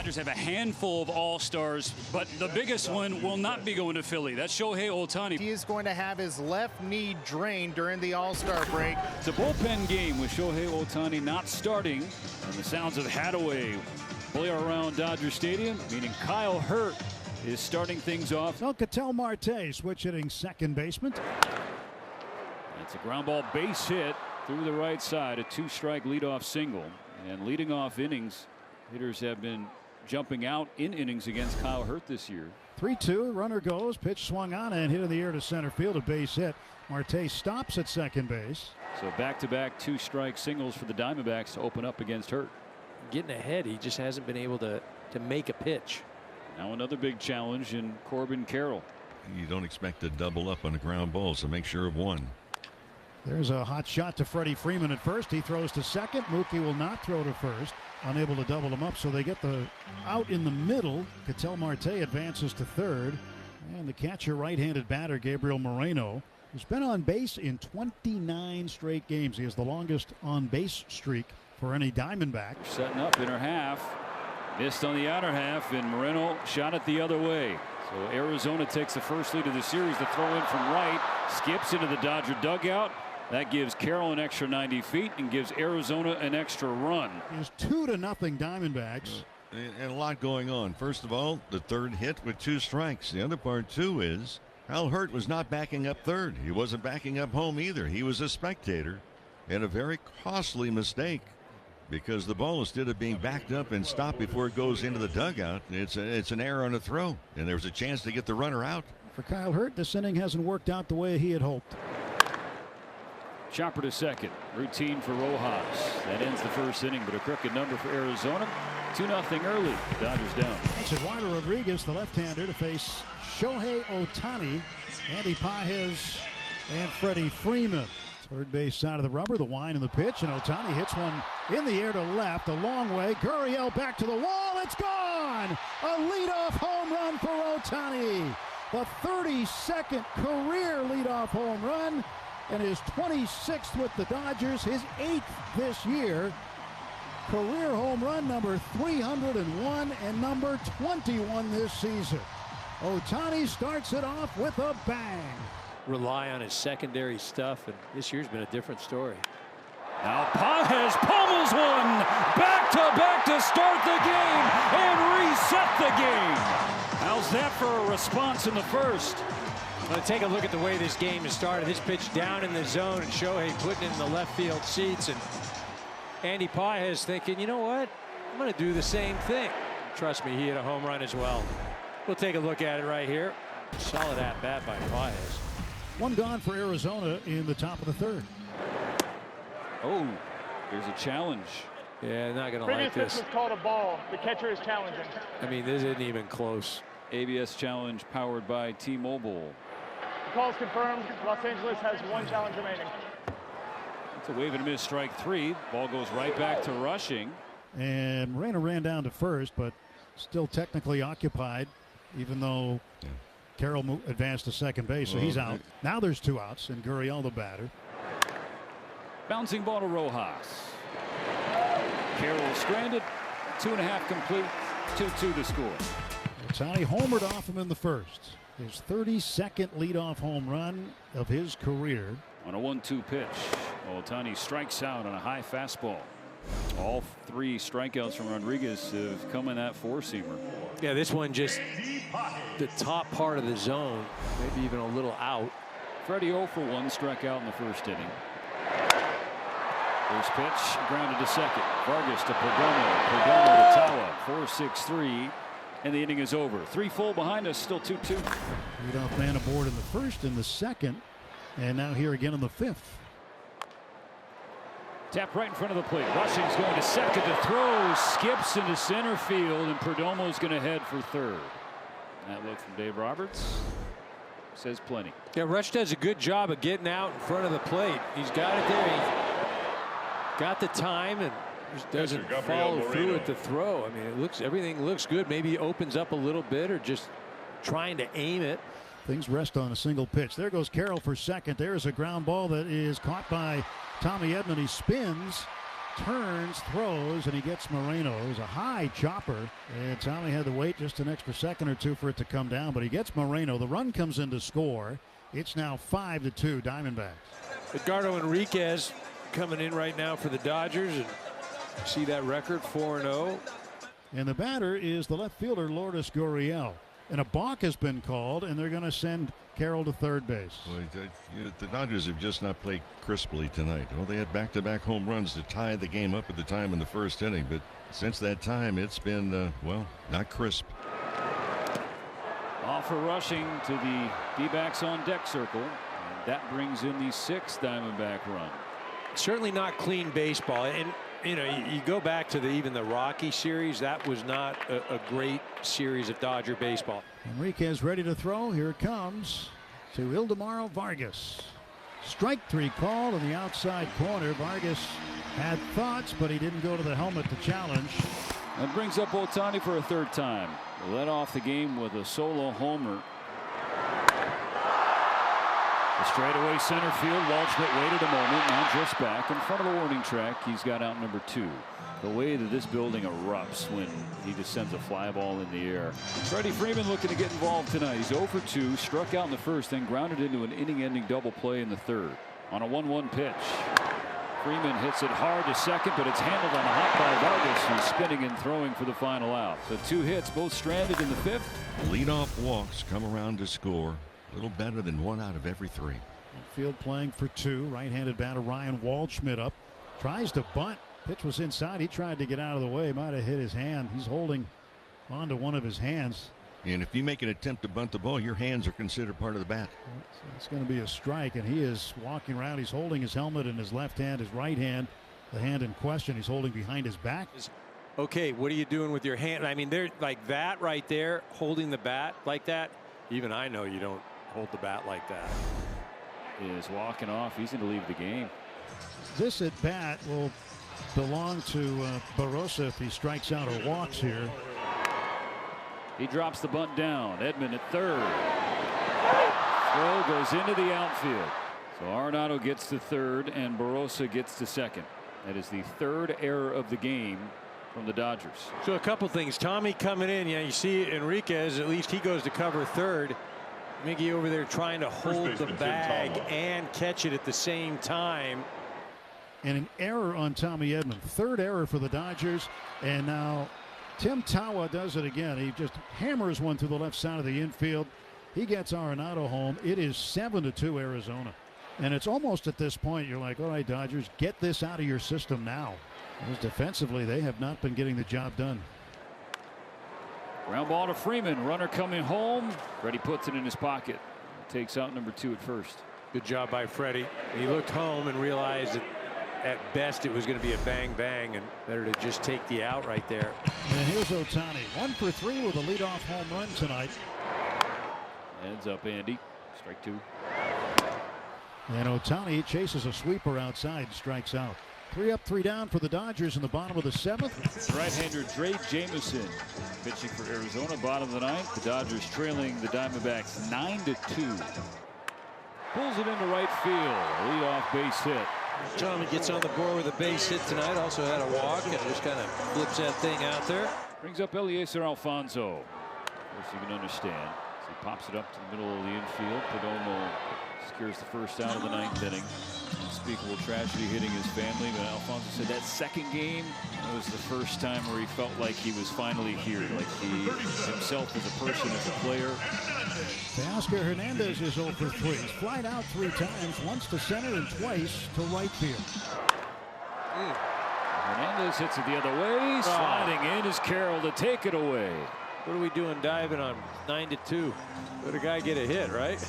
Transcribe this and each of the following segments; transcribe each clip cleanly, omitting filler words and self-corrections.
Dodgers have a handful of all-stars, but the biggest one will not be going to Philly. That's Shohei Ohtani. He is going to have his left knee drained during the All-Star break. It's a bullpen game with Shohei Ohtani not starting, and the sounds of Hadaway play around Dodger Stadium, meaning Kyle Hurt is starting things off. So Ketel Marte switch hitting second baseman. It's a ground ball base hit through the right side, a two-strike leadoff single. And leading off innings, hitters have been jumping out in innings against Kyle Hurt this year. 3-2, runner goes, pitch swung on and hit in the air to center field, a base hit. Marte stops at second base. So back-to-back two-strike singles for the Diamondbacks to open up against Hurt. Getting ahead, he just hasn't been able to make a pitch. Now another big challenge in Corbin Carroll. You don't expect to double up on a ground ball, so make sure of one. There's a hot shot to Freddie Freeman at first. He throws to second. Mookie will not throw to first. Unable to double him up, so they get the out in the middle. Ketel Marte advances to third. And the catcher, right-handed batter Gabriel Moreno, who's been on base in 29 straight games. He has the longest on-base streak for any Diamondback. Setting up inner half. Missed on the outer half, and Moreno shot it the other way. So Arizona takes the first lead of the series. The throw in from right, skips into the Dodger dugout. That gives Carroll an extra 90 feet and gives Arizona an extra run. It's 2-0 Diamondbacks. And a lot going on. First of all, the third hit with 2 strikes. The other part, too, is Kyle Hurt was not backing up third. He wasn't backing up home either. He was a spectator, and a very costly mistake, because the ball, instead of being backed up and stopped before it goes into the dugout, it's an error on a throw, and there was a chance to get the runner out. For Kyle Hurt, this inning hasn't worked out the way he had hoped. Chopper to second. Routine for Rojas. That ends the first inning, but a crooked number for Arizona. 2-0 early. Dodgers down. It's Eduardo Rodriguez, the left-hander, to face Shohei Ohtani, Andy Pages, and Freddie Freeman. Third base side of the rubber, the wind and the pitch, and Ohtani hits one in the air to left, a long way. Gurriel back to the wall. It's gone! A leadoff home run for Ohtani. The 32nd career leadoff home run, and his 26th with the Dodgers, his 8th this year. Career home run number 301 and number 21 this season. Ohtani starts it off with a bang. Rely on his secondary stuff, and this year's been a different story. Now Pages pummels one back to start the game and reset the game. How's that for a response in the first? Well, take a look at the way this game has started. This pitch down in the zone, and Shohei putting it in the left field seats, and Andy Pages thinking, you know what, I'm going to do the same thing. Trust me, he hit a home run as well. We'll take a look at it right here. Solid at bat by Pages. One gone for Arizona in the top of the third. Oh, there's a challenge. Yeah, not going to like this. Was called a ball. The catcher is challenging. I mean, this isn't even close. ABS challenge powered by T-Mobile. The call is confirmed. Los Angeles has 1 challenge remaining. It's a wave and a miss, strike 3. Ball goes right back to Rushing. And Moreno ran down to first, but still technically occupied, even though Carroll advanced to second base, so he's out. Now there's 2 outs, and Gurriel the batter. Bouncing ball to Rojas. Carroll stranded. 2.5 complete. 2-2 to score. Ohtani homered off him in the first. His 32nd leadoff home run of his career. On a 1-2 pitch, Ohtani strikes out on a high fastball. All 3 strikeouts from Rodriguez have come in that 4-seamer. Yeah, this one just the top part of the zone, maybe even a little out. Freddie 0 for 1, struck out in the first inning. First pitch grounded to second. Vargas to Perdomo. Perdomo to Tawa. 4-6-3. And the inning is over. 3 full behind us, still 2-2. Leadoff man aboard in the first, in the second, and now here again in the 5th. Tap right in front of the plate. Rushing's going to second to throw. Skips into center field, and Perdomo's going to head for third. That look from Dave Roberts says plenty. Yeah, Rush does a good job of getting out in front of the plate. He's got it there. He's got the time and just doesn't follow through at the throw. I mean, everything looks good. Maybe he opens up a little bit or just trying to aim it. Things rest on a single pitch. There goes Carroll for second. There's a ground ball that is caught by Tommy Edman. He spins turns, throws, and he gets Moreno. It was a high chopper, and Tommy had to wait just an extra second or two for it to come down, but he gets Moreno. The run comes in to score. It's now 5-2 Diamondbacks. Edgardo Enriquez coming in right now for the Dodgers, and see that record, 4-0. And the batter is the left fielder, Lourdes Gurriel. And a balk has been called, and they're going to send Carroll to third base. Well, the Dodgers have just not played crisply tonight. Well, they had back-to-back home runs to tie the game up at the time in the first inning, but since that time, it's been, well, not crisp. Offer rushing to the D-backs on deck circle, and that brings in the 6th Diamondback run. Certainly not clean baseball, and you know, you go back to even the Rocky series. That was not a great series of Dodger baseball. Enriquez ready to throw. Here it comes to Ildemaro Vargas. Strike 3 call in the outside corner. Vargas had thoughts, but he didn't go to the helmet to challenge. That brings up Ohtani for a 3rd time. He led off the game with a solo homer. The straightaway center field. Waldschmidt waited a moment, now drifts back in front of the warning track. He's got out number 2. The way that this building erupts when he just sends a fly ball in the air. Freddie Freeman looking to get involved tonight. He's 0 for 2, struck out in the 1st, then grounded into an inning-ending double play in the 3rd. On a 1-1 pitch, Freeman hits it hard to second, but it's handled on a hop by Vargas, who's spinning and throwing for the final out. So 2 hits, both stranded in the 5th. Leadoff walks come around to score. A little better than 1 out of every 3. Field playing for 2. Right-handed batter Ryan Waldschmidt up. Tries to bunt. Pitch was inside. He tried to get out of the way. Might have hit his hand. He's holding onto one of his hands. And if you make an attempt to bunt the ball, your hands are considered part of the bat. So it's going to be a strike, and he is walking around. He's holding his helmet in his left hand. His right hand, the hand in question, he's holding behind his back. Okay, what are you doing with your hand? I mean, they're like that right there, holding the bat like that. Even I know you don't hold the bat like that. He is walking off. He's going to leave the game. This at bat will belong to Barossa if he strikes out or walks here. He drops the bunt down. Edman at 3rd. Throw goes into the outfield. So Arenado gets to 3rd and Barossa gets to 2nd. That is the 3rd error of the game from the Dodgers. So a couple things. Tommy coming in. Yeah, you see Enriquez, at least he goes to cover 3rd. Miggy over there trying to hold the bag and catch it at the same time. And an error on Tommy Edman. 3rd error for the Dodgers. And now Tim Tawa does it again. He just hammers one to the left side of the infield. He gets Arenado home. It is 7-2 Arizona. And it's almost at this point you're like, all right, Dodgers, get this out of your system now. Because defensively, they have not been getting the job done. Ground ball to Freeman. Runner coming home. Freddie puts it in his pocket. Takes out number 2 at 1st. Good job by Freddie. He looked home and realized that at best it was going to be a bang bang, and better to just take the out right there. And here's Ohtani, 1 for 3 with a leadoff home run tonight. Ends up Andy. Strike 2. And Ohtani chases a sweeper outside, strikes out. 3 up, 3 down for the Dodgers in the bottom of the 7th. Right-hander Drake Jamieson pitching for Arizona, bottom of the 9th. The Dodgers trailing the Diamondbacks 9-2. Pulls it into right field. Leadoff base hit. Tommy gets on the board with a base hit tonight. Also had a walk and just kind of flips that thing out there. Brings up Eliezer Alfonso. Of course, you can understand. So he pops it up to the middle of the infield. Perdomo secures the 1st out of the 9th inning. Unspeakable tragedy hitting his family. But Alfonso said that 2nd game was the first time where he felt like he was finally here. Like he himself as a person, as a player. Teoscar Hernandez is 0 for 3. He's flied out 3 times, once to center and twice to right field. Hernandez hits it the other way. Sliding in is Carroll to take it away. What are we doing diving on 9-2? Let a guy get a hit, right?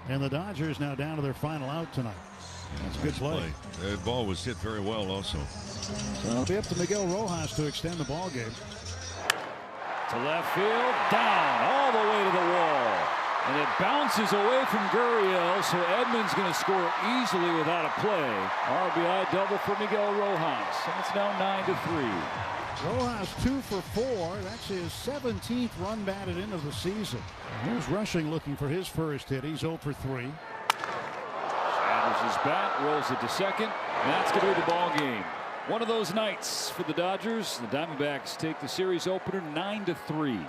And the Dodgers now down to their final out tonight. That's a good play. The ball was hit very well also. So it'll be up to Miguel Rojas to extend the ball game. To left field, down, all the way to the wall. And it bounces away from Gurriel, so Edman's going to score easily without a play. RBI double for Miguel Rojas, and it's now 9-3. Rojas 2 for 4. That's his 17th run batted into the season. And here's Rushing looking for his first hit. He's 0 for 3. Shatters his bat, rolls it to 2nd, and that's going to be the ball game. one of those nights for the Dodgers. The Diamondbacks take the series opener 9-3.